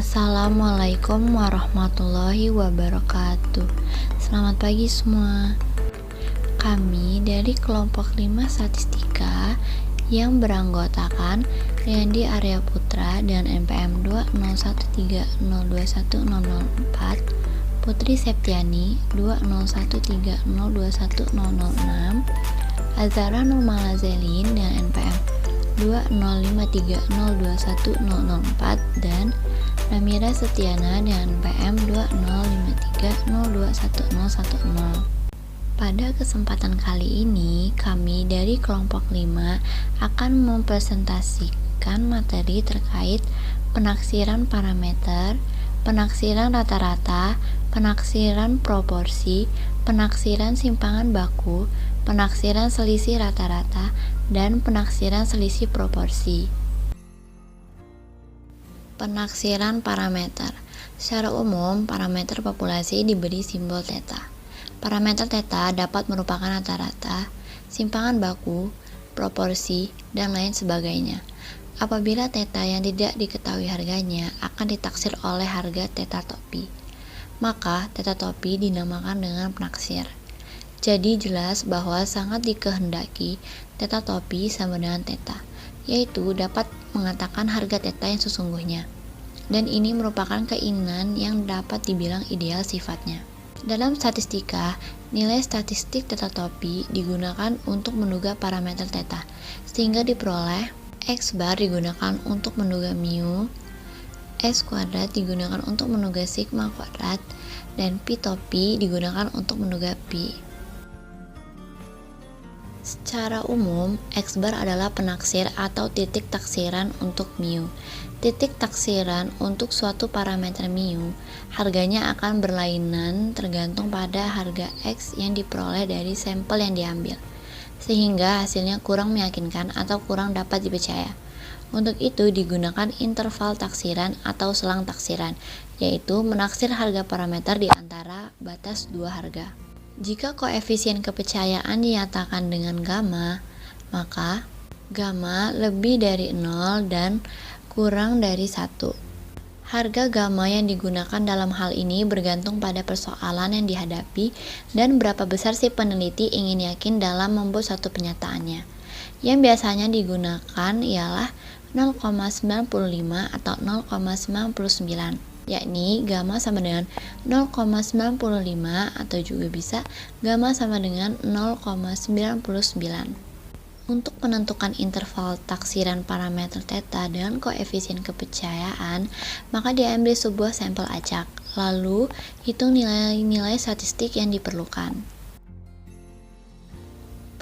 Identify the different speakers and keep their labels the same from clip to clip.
Speaker 1: Assalamualaikum warahmatullahi wabarakatuh. Selamat pagi semua. Kami dari kelompok 5 statistika yang beranggotakan Riyandi Arya Putra dan NPM 20130210004, Putri Septiani 20130210006, Azhara Nurmalazelin dan NPM 20530210004 dan Ramira Setiana dengan NPM 20530210010. Pada kesempatan kali ini, kami dari kelompok 5 akan mempresentasikan materi terkait penaksiran parameter, penaksiran rata-rata, penaksiran proporsi, penaksiran simpangan baku, penaksiran selisih rata-rata, dan penaksiran selisih proporsi. Penaksiran parameter. Secara umum, parameter populasi diberi simbol θ. Parameter θ dapat merupakan rata-rata, simpangan baku, proporsi, dan lain sebagainya. Apabila θ yang tidak diketahui harganya akan ditaksir oleh harga θ topi, maka θ topi dinamakan dengan penaksir. Jadi jelas bahwa sangat dikehendaki θ topi sama dengan θ, yaitu dapat mengatakan harga θ yang sesungguhnya. Dan ini merupakan keinginan yang dapat dibilang ideal sifatnya. Dalam statistika, nilai statistik θ topi digunakan untuk menduga parameter θ, sehingga diperoleh X bar digunakan untuk menduga mu, S kuadrat digunakan untuk menduga sigma kuadrat, dan pi topi digunakan untuk menduga pi. Secara umum, X bar adalah penaksir atau titik taksiran untuk mu. Titik taksiran untuk suatu parameter mu, harganya akan berlainan tergantung pada harga X yang diperoleh dari sampel yang diambil, sehingga hasilnya kurang meyakinkan atau kurang dapat dipercaya. Untuk itu digunakan interval taksiran atau selang taksiran, yaitu menaksir harga parameter di antara batas dua harga. Jika koefisien kepercayaan dinyatakan dengan gamma, maka gamma lebih dari 0 dan kurang dari 1. Harga gamma yang digunakan dalam hal ini bergantung pada persoalan yang dihadapi dan berapa besar si peneliti ingin yakin dalam membuat suatu penyataannya. Yang biasanya digunakan ialah 0,95 atau 0,99, yakni gamma sama dengan 0,95 atau juga bisa gamma sama dengan 0,99. Untuk menentukan interval taksiran parameter θ dengan koefisien kepercayaan, maka diambil sebuah sampel acak, lalu hitung nilai-nilai statistik yang diperlukan.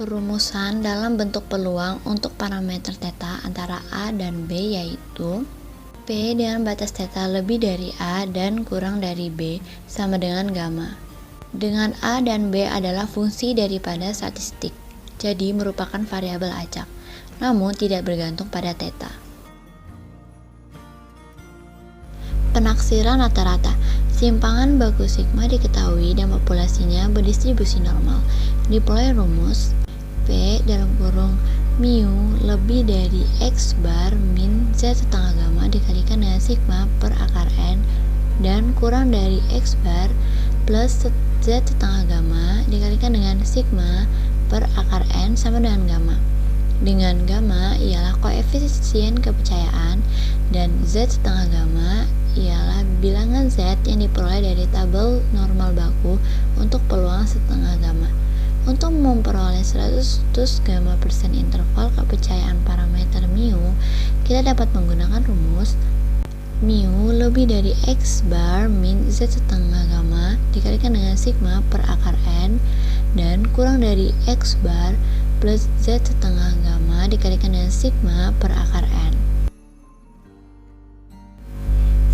Speaker 1: Perumusan dalam bentuk peluang untuk parameter θ antara A dan B yaitu P dengan batas θ lebih dari A dan kurang dari B sama dengan gamma. Dengan A dan B adalah fungsi daripada statistik, jadi merupakan variabel acak, namun tidak bergantung pada θ. Penaksiran rata-rata. Simpangan baku sigma diketahui dan populasinya berdistribusi normal. Diperoleh rumus P dalam kurung mu lebih dari X bar min Z setengah gamma dikalikan dengan sigma per akar N dan kurang dari X bar plus Z setengah gamma dikalikan dengan sigma per akar N sama dengan gamma. Dengan gamma ialah koefisien kepercayaan dan Z setengah gamma ialah bilangan Z yang diperoleh dari tabel normal baku untuk peluang setengah gamma. Untuk memperoleh 100 gamma persen interval kepercayaan parameter mu, kita dapat menggunakan rumus mu lebih dari X bar min Z setengah gamma dikalikan dengan sigma per akar N dan kurang dari X bar plus Z setengah gamma dikalikan dengan sigma per akar N.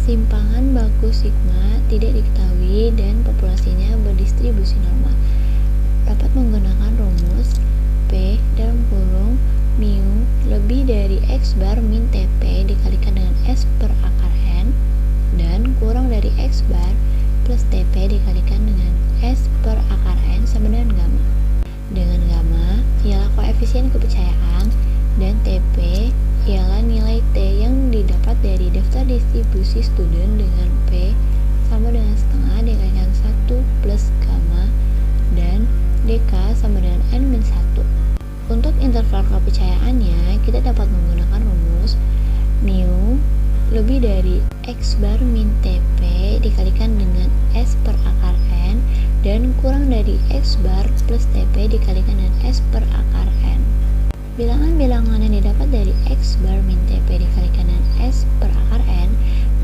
Speaker 1: Simpangan baku sigma tidak diketahui dan populasinya berdistribusi normal. Dapat menggunakan rumus P dalam kurung mu lebih dari X bar min TP dikalikan dengan S per akar N dan kurang dari X bar plus TP dikalikan dengan S per akar N sama dengan gamma. Dengan gamma ialah koefisien kepercayaan dan TP ialah nilai T yang didapat dari daftar distribusi student dengan P sama dengan setengah dikalikan 1 plus gamma dan DK sama dengan N-1. Untuk interval kepercayaannya, kita dapat menggunakan rumus mu lebih dari X bar min TP dikalikan dengan S per akar N dan kurang dari X bar plus TP dikalikan dengan S per akar N. Bilangan-bilangan yang didapat dari X bar min TP dikalikan dengan S per akar N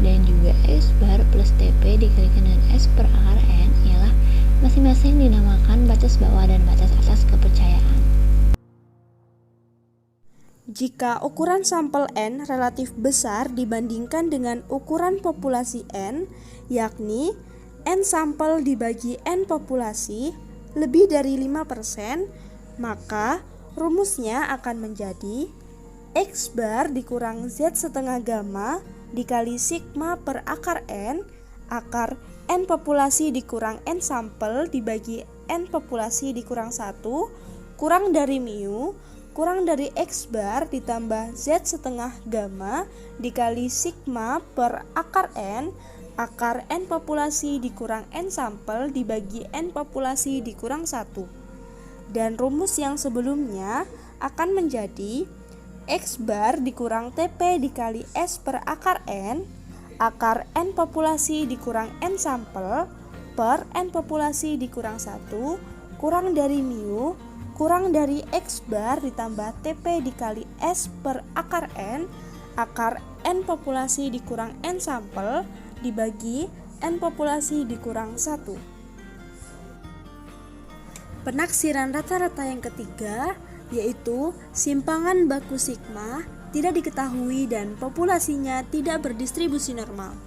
Speaker 1: dan juga X bar plus TP dikalikan dengan S per akar N ialah masing-masing dinamakan batas bawah dan batas atas kepercayaan.
Speaker 2: Jika ukuran sampel N relatif besar dibandingkan dengan ukuran populasi N, yakni N sampel dibagi N populasi lebih dari 5%, maka rumusnya akan menjadi X bar dikurang Z setengah gamma dikali sigma per akar akar N populasi dikurang N sampel dibagi N populasi dikurang 1, kurang dari mu, kurang dari X bar ditambah Z setengah gamma dikali sigma per akar N populasi dikurang N sampel dibagi N populasi dikurang 1. Dan rumus yang sebelumnya akan menjadi X bar dikurang TP dikali S per akar N populasi dikurang N sampel per N populasi dikurang 1, kurang dari mu, kurang dari X bar ditambah TP dikali S per akar N populasi dikurang N sampel dibagi N populasi dikurang 1. Penaksiran rata-rata yang ketiga yaitu simpangan baku sigma tidak diketahui dan populasinya tidak berdistribusi normal.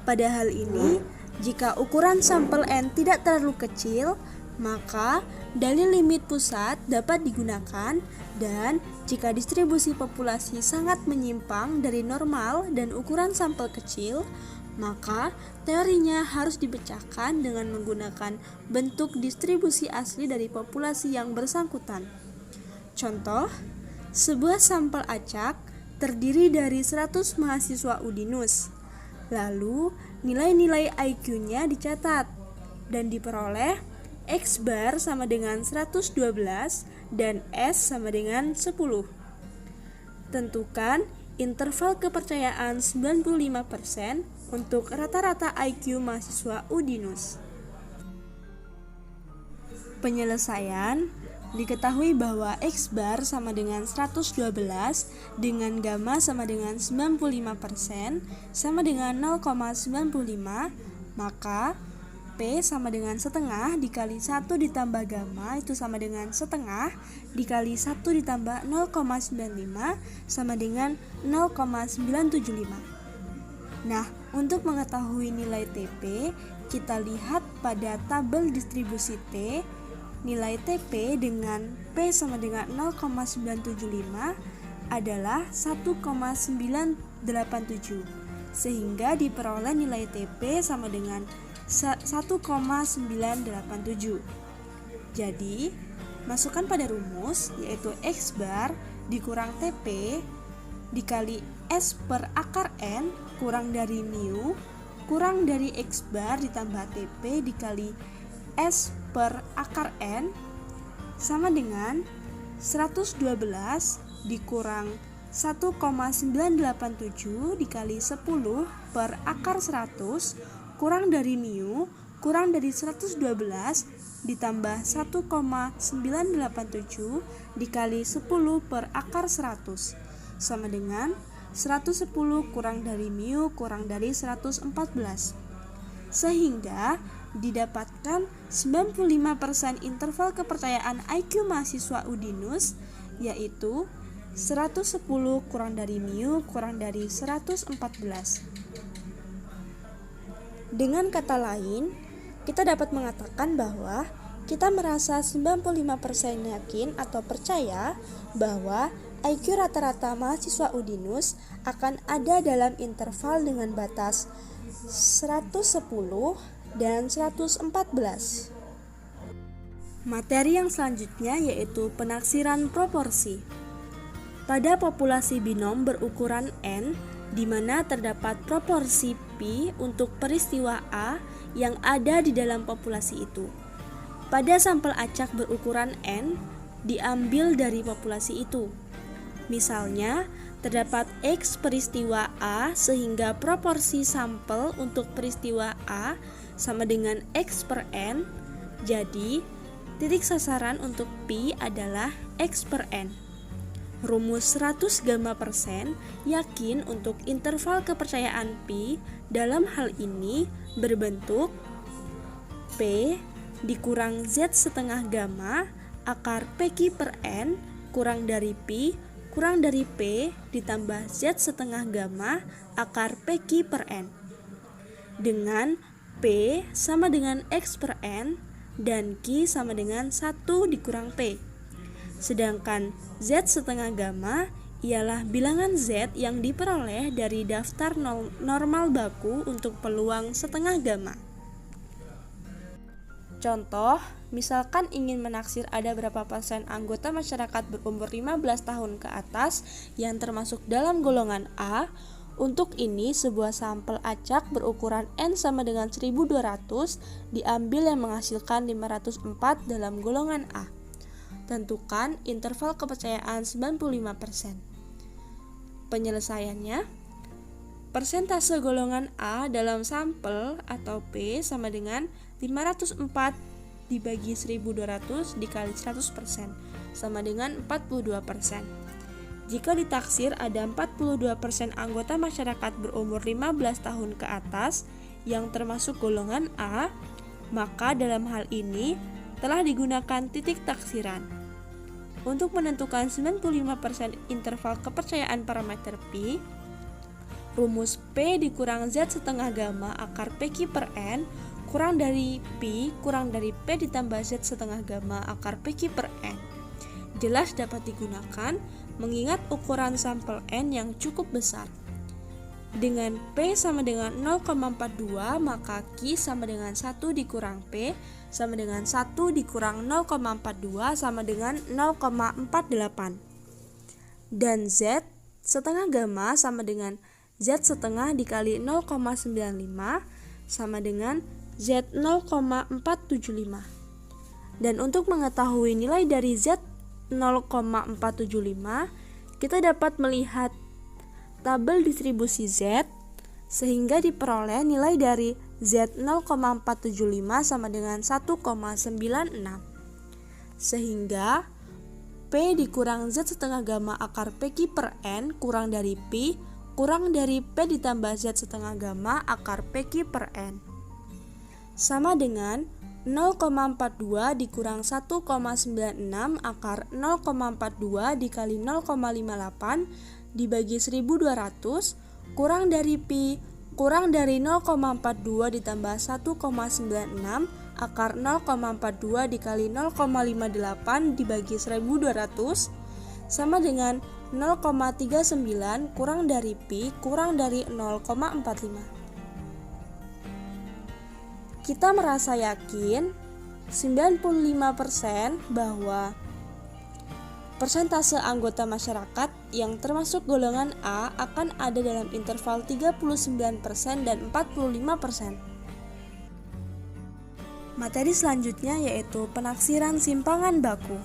Speaker 2: Pada hal ini, jika ukuran sampel N tidak terlalu kecil, maka dalil limit pusat dapat digunakan, dan jika distribusi populasi sangat menyimpang dari normal dan ukuran sampel kecil, maka teorinya harus dipecahkan dengan menggunakan bentuk distribusi asli dari populasi yang bersangkutan. Contoh, sebuah sampel acak terdiri dari 100 mahasiswa Udinus. Lalu, nilai-nilai IQ-nya dicatat dan diperoleh X bar sama dengan 112 dan S sama dengan 10. Tentukan interval kepercayaan 95% untuk rata-rata IQ mahasiswa Udinus. Penyelesaian diketahui bahwa X bar sama dengan 112 dengan gamma sama dengan 95% sama dengan 0,95, maka P sama dengan setengah dikali 1 ditambah gamma itu sama dengan setengah dikali 1 ditambah 0,95 sama dengan 0,975. Nah, untuk mengetahui nilai TP, kita lihat pada tabel distribusi T. Nilai TP dengan P sama dengan 0,975 adalah 1,987, sehingga diperoleh nilai TP sama dengan 1,987. Jadi, masukkan pada rumus yaitu X bar dikurang TP dikali S per akar N kurang dari mu kurang dari X bar ditambah TP dikali S per akar N sama dengan 112 dikurang 1,987 dikali 10 per akar 100 kurang dari mu, kurang dari 112 ditambah 1,987 dikali 10 per akar 100 sama dengan 110 kurang dari mu kurang dari 114. Sehingga didapatkan 95% interval kepercayaan IQ mahasiswa Udinus, yaitu 110 kurang dari mu kurang dari 114. Dengan kata lain, kita dapat mengatakan bahwa kita merasa 95% yakin atau percaya bahwa IQ rata-rata mahasiswa Udinus akan ada dalam interval dengan batas 110 dan 114. Materi yang selanjutnya yaitu penaksiran proporsi. pada populasi binom berukuran N, di mana terdapat proporsi P untuk peristiwa A yang ada di dalam populasi itu. Pada sampel acak berukuran N, diambil dari populasi itu. Misalnya, terdapat X peristiwa A sehingga proporsi sampel untuk peristiwa A sama dengan X per N, jadi titik sasaran untuk P adalah X per N. Rumus 100 gamma persen yakin untuk interval kepercayaan P dalam hal ini berbentuk P dikurang Z setengah gamma akar PQ per N kurang dari P kurang dari P ditambah Z setengah gamma akar PQ per N, dengan P sama dengan X per N dan Q sama dengan 1 dikurang P. Sedangkan Z setengah gamma ialah bilangan Z yang diperoleh dari daftar normal baku untuk peluang setengah gamma. Contoh, misalkan ingin menaksir ada berapa persen anggota masyarakat berumur 15 tahun ke atas yang termasuk dalam golongan A. Untuk ini, sebuah sampel acak berukuran N sama dengan 1200 diambil yang menghasilkan 504 dalam golongan A. Tentukan interval kepercayaan 95%. Penyelesaiannya, persentase golongan A dalam sampel atau P sama dengan 504 dibagi 1200 dikali 100% sama dengan 42%. Jika ditaksir ada 42% anggota masyarakat berumur 15 tahun ke atas yang termasuk golongan A, maka dalam hal ini telah digunakan titik taksiran. Untuk menentukan 95% interval kepercayaan parameter P, rumus P dikurang Z setengah gamma akar PQ per N kurang dari P kurang dari P ditambah Z setengah gamma akar PQ per N jelas dapat digunakan mengingat ukuran sampel N yang cukup besar. Dengan P sama dengan 0,42 maka Q sama dengan 1 dikurang P sama dengan 1 dikurang 0,42 sama dengan 0,48. Dan Z setengah gamma sama dengan Z setengah dikali 0,95 sama dengan Z 0,475. Dan untuk mengetahui nilai dari Z 0,475, kita dapat melihat tabel distribusi Z sehingga diperoleh nilai dari Z 0,475 sama dengan 1,96. Sehingga P dikurang Z setengah gamma akar PQ per N kurang dari P kurang dari P ditambah Z setengah gamma akar PQ per N sama dengan 0,42 dikurang 1,96 akar 0,42 dikali 0,58 dibagi 1200 kurang dari Pi kurang dari 0,42 ditambah 1,96 akar 0,42 dikali 0,58 dibagi 1200 sama dengan 0,39 kurang dari Pi kurang dari 0,45. Kita merasa yakin 95% bahwa persentase anggota masyarakat yang termasuk golongan A akan ada dalam interval 39% dan 45%. Materi selanjutnya yaitu penaksiran simpangan baku.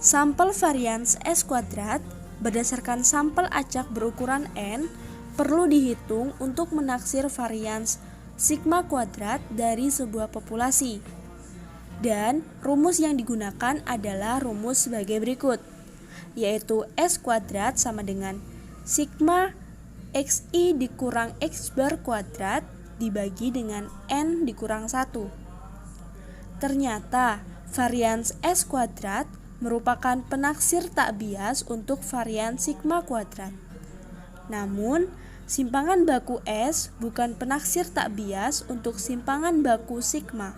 Speaker 2: Sampel varians S kuadrat berdasarkan sampel acak berukuran N perlu dihitung untuk menaksir varians sigma kuadrat dari sebuah populasi. Dan rumus yang digunakan adalah rumus sebagai berikut, yaitu S kuadrat sama dengan sigma XI dikurang X bar kuadrat dibagi dengan N dikurang 1. Ternyata varians S kuadrat merupakan penaksir tak bias untuk varians sigma kuadrat. Namun, simpangan baku S bukan penaksir tak bias untuk simpangan baku sigma.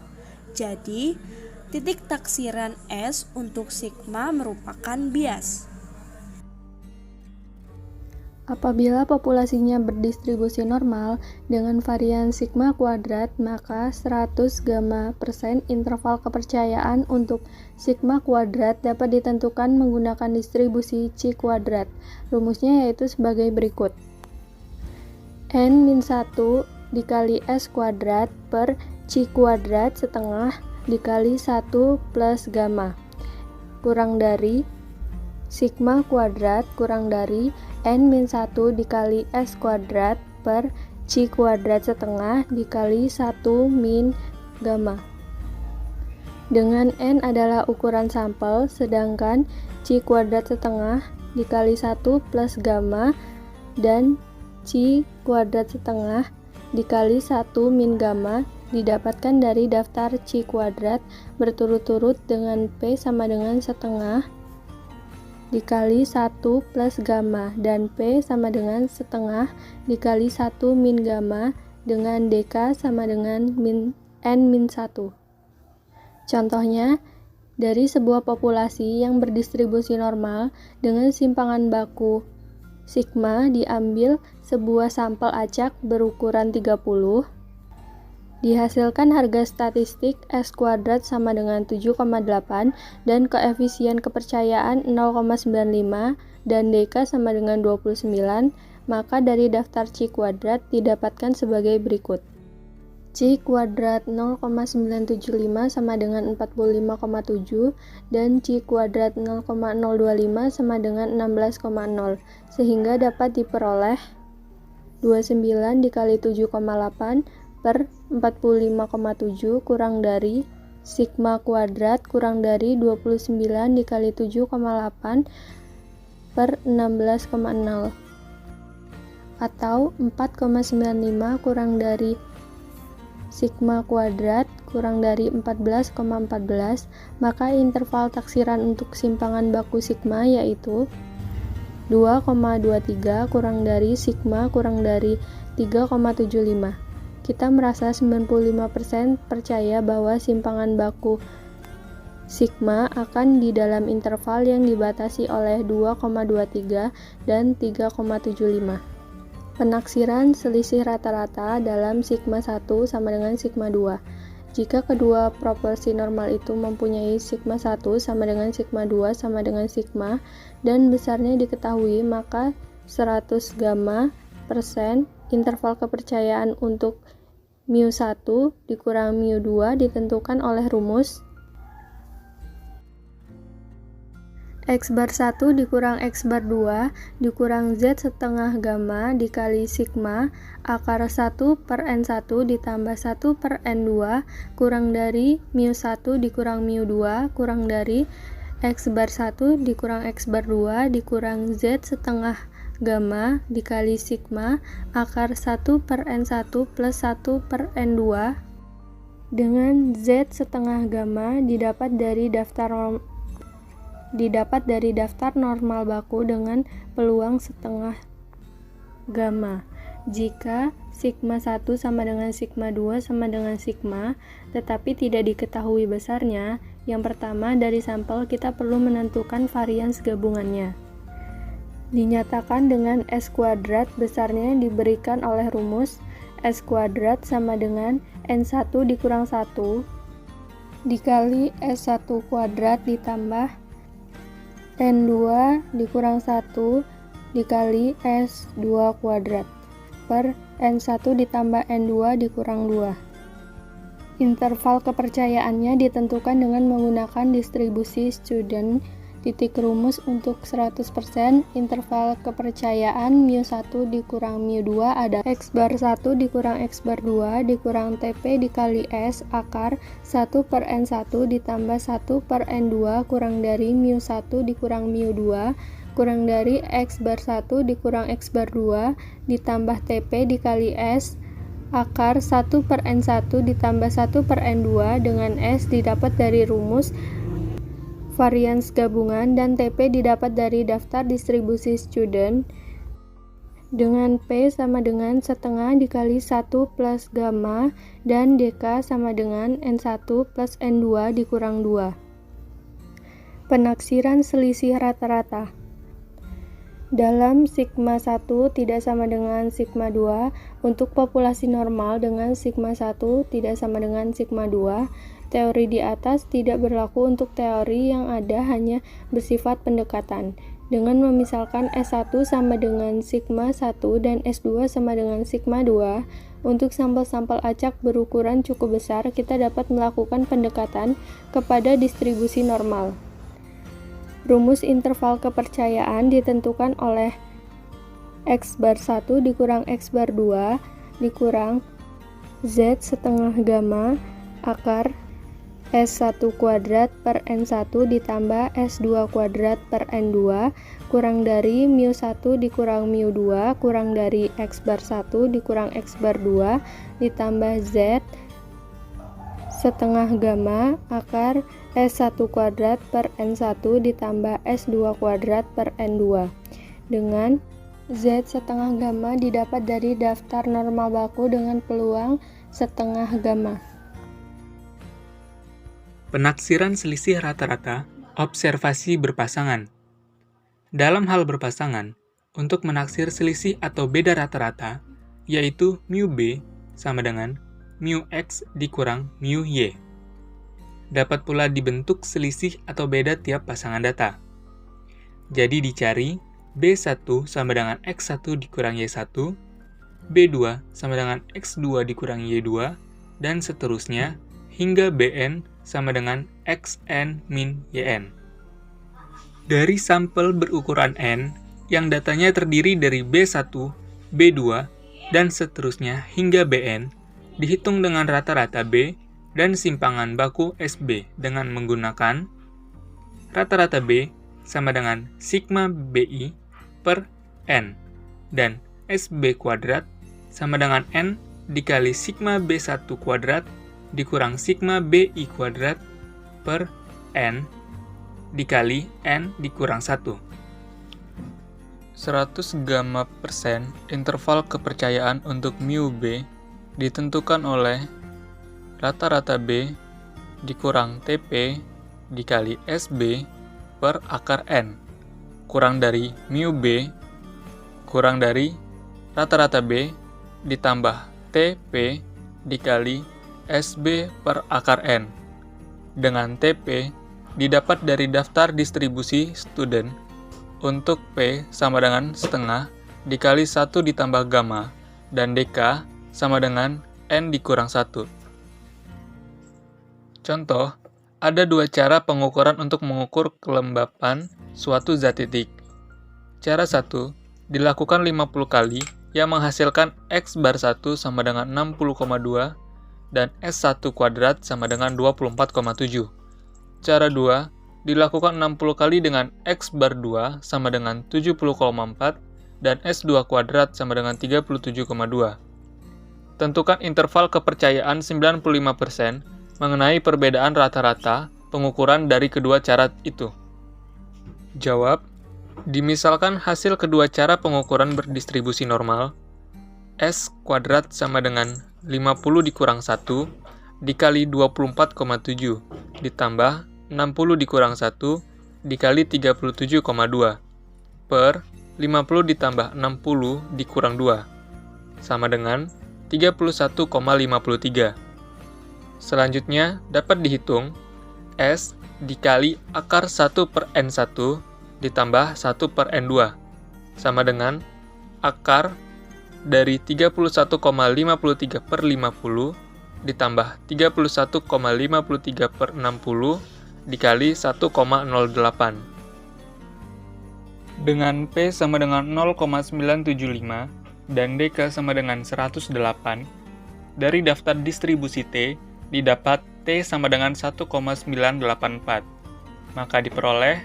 Speaker 2: Jadi, titik taksiran S untuk sigma merupakan bias.
Speaker 3: Apabila populasinya berdistribusi normal dengan varian sigma kuadrat, maka 100 gamma persen interval kepercayaan untuk sigma kuadrat dapat ditentukan menggunakan distribusi C kuadrat. Rumusnya yaitu sebagai berikut. N-1 dikali S kuadrat per C kuadrat setengah dikali 1 plus gamma kurang dari sigma kuadrat kurang dari N-1 dikali S kuadrat per C kuadrat setengah dikali 1 min gamma. Dengan N adalah ukuran sampel, sedangkan C kuadrat setengah dikali 1 plus gamma dan C kuadrat setengah dikali 1 min gamma didapatkan dari daftar C kuadrat berturut-turut dengan P sama dengan setengah dikali 1 plus gamma dan P sama dengan setengah dikali 1 min gamma dengan DK sama dengan N-1. Contohnya, dari sebuah populasi yang berdistribusi normal dengan simpangan baku sigma diambil sebuah sampel acak berukuran 30, dihasilkan harga statistik S kuadrat sama dengan 7,8 dan koefisien kepercayaan 0,95 dan DK sama dengan 29, maka dari daftar C kuadrat didapatkan sebagai berikut. C kuadrat 0,975 sama dengan 45,7 dan C kuadrat 0,025 sama dengan 16,0, sehingga dapat diperoleh 29 dikali 7,8 per 45,7 kurang dari sigma kuadrat kurang dari 29 dikali 7,8 per 16,0 atau 4,95 kurang dari sigma kuadrat kurang dari 14,14, maka interval taksiran untuk simpangan baku sigma yaitu 2,23 kurang dari sigma kurang dari 3,75. Kita merasa 95% percaya bahwa simpangan baku sigma akan di dalam interval yang dibatasi oleh 2,23 dan 3,75. Penaksiran selisih rata-rata dalam sigma 1 sama dengan sigma 2. Jika kedua proporsi normal itu mempunyai sigma 1 sama dengan sigma 2 sama dengan sigma dan besarnya diketahui, maka 100 gamma persen interval kepercayaan untuk mu1 dikurang mu2 ditentukan oleh rumus X bar 1 dikurang X bar 2 dikurang Z setengah gamma dikali sigma akar 1 per N1 ditambah 1 per N2 kurang dari mu1 dikurang mu2 kurang dari X bar 1 dikurang X bar 2 dikurang Z setengah gamma dikali sigma akar 1 per N1 plus 1 per N2 dengan Z setengah gamma didapat dari daftar normal baku dengan peluang setengah gamma. Jika sigma 1 sama dengan sigma 2 sama dengan sigma, tetapi tidak diketahui besarnya, yang pertama dari sampel kita perlu menentukan varians gabungannya. Dinyatakan dengan S kuadrat besarnya diberikan oleh rumus S kuadrat sama dengan N1 dikurang 1 dikali S1 kuadrat ditambah N2 dikurang 1 dikali S2 kuadrat per N1 ditambah N2 dikurang 2. Interval kepercayaannya ditentukan dengan menggunakan distribusi student. Titik rumus untuk 100% interval kepercayaan mu1 dikurang mu2 ada X bar 1 dikurang X bar 2 dikurang TP dikali S akar 1 per N1 ditambah 1 per N2 kurang dari mu1 dikurang mu2 kurang dari X bar 1 dikurang X bar 2 ditambah TP dikali S akar 1 per N1 ditambah 1 per N2 dengan S didapat dari rumus varians gabungan dan TP didapat dari daftar distribusi student dengan P sama dengan setengah dikali 1 plus gamma dan DK sama dengan N1 plus N2 dikurang 2. Penaksiran selisih rata-rata. Dalam sigma 1 tidak sama dengan sigma 2, untuk populasi normal dengan sigma 1 tidak sama dengan sigma 2, teori di atas tidak berlaku untuk teori yang ada hanya bersifat pendekatan. Dengan memisalkan S1 sama dengan sigma 1 dan S2 sama dengan sigma 2, untuk sampel-sampel acak berukuran cukup besar, kita dapat melakukan pendekatan kepada distribusi normal. Rumus interval kepercayaan ditentukan oleh X bar 1 dikurang X bar 2 dikurang Z setengah gamma akar S1 kuadrat per N1 ditambah S2 kuadrat per N2 kurang dari mu1 dikurang mu2 kurang dari X bar 1 dikurang X bar 2 ditambah Z setengah gamma akar S1 kuadrat per N1 ditambah S2 kuadrat per N2 dengan Z setengah gamma didapat dari daftar normal baku dengan peluang setengah gamma.
Speaker 4: Penaksiran selisih rata-rata observasi berpasangan. Dalam hal berpasangan, untuk menaksir selisih atau beda rata-rata, yaitu mu B sama dengan mu X dikurang mu Y. Dapat pula dibentuk selisih atau beda tiap pasangan data. Jadi dicari B1 sama dengan X1 dikurang Y1, B2 sama dengan X2 dikurang Y2, dan seterusnya hingga Bn sama dengan Xn min Yn. Dari sampel berukuran N yang datanya terdiri dari B1, B2, dan seterusnya hingga Bn, dihitung dengan rata-rata B dan simpangan baku SB dengan menggunakan rata-rata B sama dengan sigma BI per N dan SB kuadrat sama dengan N dikali sigma B1 kuadrat dikurang sigma BI kuadrat per N dikali N dikurang 1. 100 gamma persen interval kepercayaan untuk mu B ditentukan oleh rata-rata B dikurang TP dikali SB per akar N kurang dari mu B kurang dari rata-rata B ditambah TP dikali SB per akar N, dengan TP didapat dari daftar distribusi student untuk P sama dengan setengah dikali 1 ditambah gamma dan DK sama dengan N dikurang 1. Contoh, ada dua cara pengukuran untuk mengukur kelembapan suatu zat titik. Cara 1 dilakukan 50 kali yang menghasilkan X bar 1 sama dengan 60,2 dan S1 kuadrat sama dengan 24,7. Cara 2 dilakukan 60 kali dengan X bar 2 sama dengan 70,4 dan S2 kuadrat sama dengan 37,2. Tentukan interval kepercayaan 95% mengenai perbedaan rata-rata pengukuran dari kedua cara itu. Jawab, dimisalkan hasil kedua cara pengukuran berdistribusi normal, S kuadrat sama dengan 50 dikurang 1 dikali 24,7 ditambah 60 dikurang 1 dikali 37,2 per 50 ditambah 60 dikurang 2 sama dengan 31,53. Selanjutnya dapat dihitung S dikali akar 1 per N1 ditambah 1 per N2 sama dengan akar dari 31,53 per 50 ditambah 31,53 per 60 dikali 1,08. Dengan P sama dengan 0,975 dan DK sama dengan 108, dari daftar distribusi T didapat T sama dengan 1,984. Maka diperoleh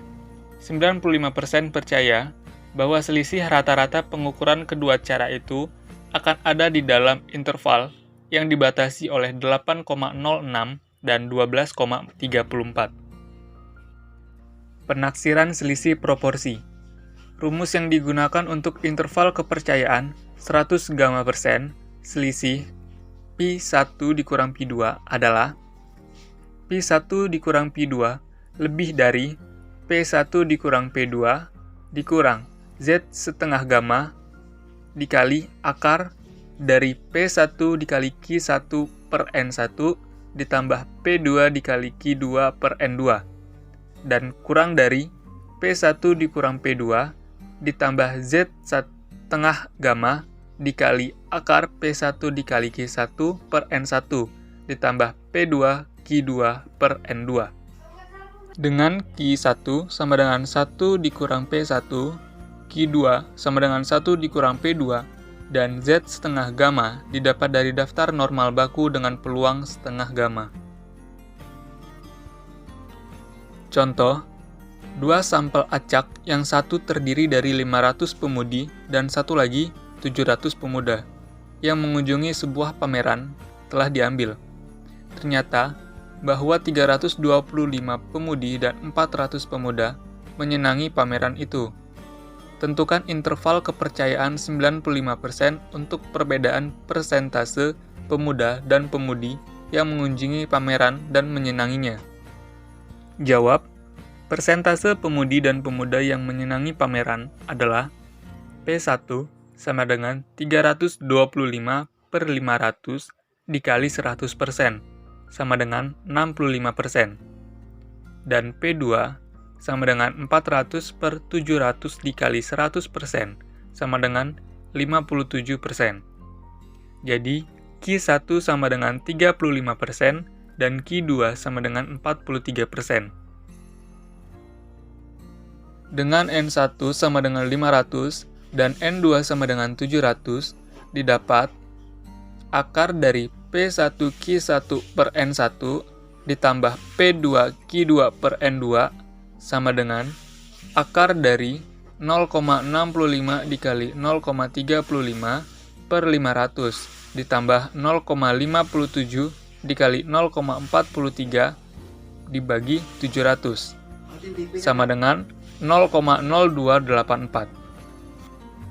Speaker 4: 95% percaya bahwa selisih rata-rata pengukuran kedua cara itu akan ada di dalam interval yang dibatasi oleh 8,06 dan 12,34. Penaksiran selisih proporsi. Rumus yang digunakan untuk interval kepercayaan 100 gamma persen selisih Pi1 dikurang Pi2 adalah Pi1 dikurang Pi2 lebih dari P1 dikurang P2 dikurang Z setengah gamma dikali akar dari P1 dikali Q1 per N1 ditambah P2 dikali Q2 per N2 dan kurang dari P1 dikurang P2 ditambah Z setengah gamma dikali akar P1 dikali Q1 per N1 ditambah P2 Q2 per N2. Dengan Q1 sama dengan 1 dikurang P1, Q2 sama dengan 1 dikurang P2, dan Z setengah gamma didapat dari daftar normal baku dengan peluang setengah gamma. Contoh, 2 sampel acak yang satu terdiri dari 500 pemudi dan satu lagi 700 pemuda yang mengunjungi sebuah pameran telah diambil. Ternyata bahwa 325 pemudi dan 400 pemuda menyenangi pameran itu. Tentukan interval kepercayaan 95% untuk perbedaan persentase pemuda dan pemudi yang mengunjungi pameran dan menyenanginya. Jawab, persentase pemudi dan pemuda yang menyenangi pameran adalah P1 sama dengan 325 per 500 dikali 100%, sama dengan 65%. Dan P2 sama dengan 400 per 700 dikali 100%, sama dengan 57%. Jadi, Q1 sama dengan 35% dan Q2 sama dengan 43%. Dengan N1 sama dengan 500 dan N2 sama dengan 700, didapat akar dari P1 Q1 per N1 ditambah P2 Q2 per N2 sama dengan akar dari 0,65 dikali 0,35 per 500 ditambah 0,57 dikali 0,43 dibagi 700 sama dengan 0,0284.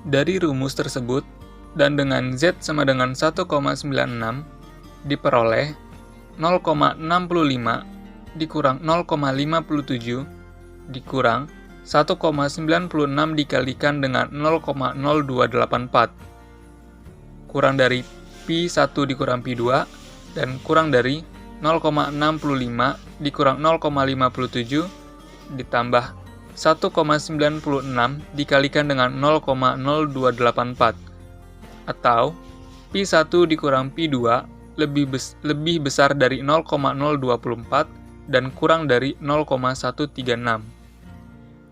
Speaker 4: Dari rumus tersebut dan dengan Z sama dengan 1,96 diperoleh 0,65 dikurang 0,57 dikurang 1,96 dikalikan dengan 0,0284 kurang dari Pi1 dikurang Pi2 dan kurang dari 0,65 dikurang 0,57 ditambah 1,96 dikalikan dengan 0,0284 atau Pi1 dikurang Pi2 lebih besar dari 0,024 dan kurang dari 0,136.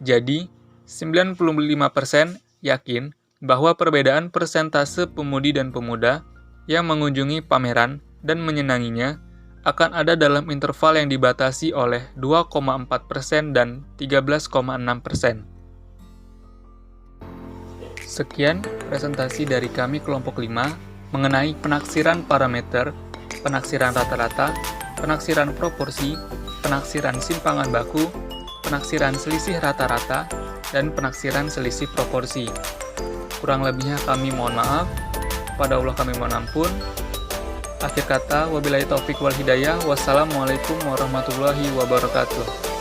Speaker 4: Jadi, 95% yakin bahwa perbedaan persentase pemudi dan pemuda yang mengunjungi pameran dan menyenanginya akan ada dalam interval yang dibatasi oleh 2,4% dan 13,6%. Sekian presentasi dari kami kelompok 5 mengenai penaksiran parameter, penaksiran rata-rata, penaksiran proporsi, penaksiran simpangan baku, penaksiran selisih rata-rata, dan penaksiran selisih proporsi. Kurang lebihnya kami mohon maaf, pada Allah kami mohon ampun. Akhir kata, wabillahi taufik wal hidayah, wassalamualaikum warahmatullahi wabarakatuh.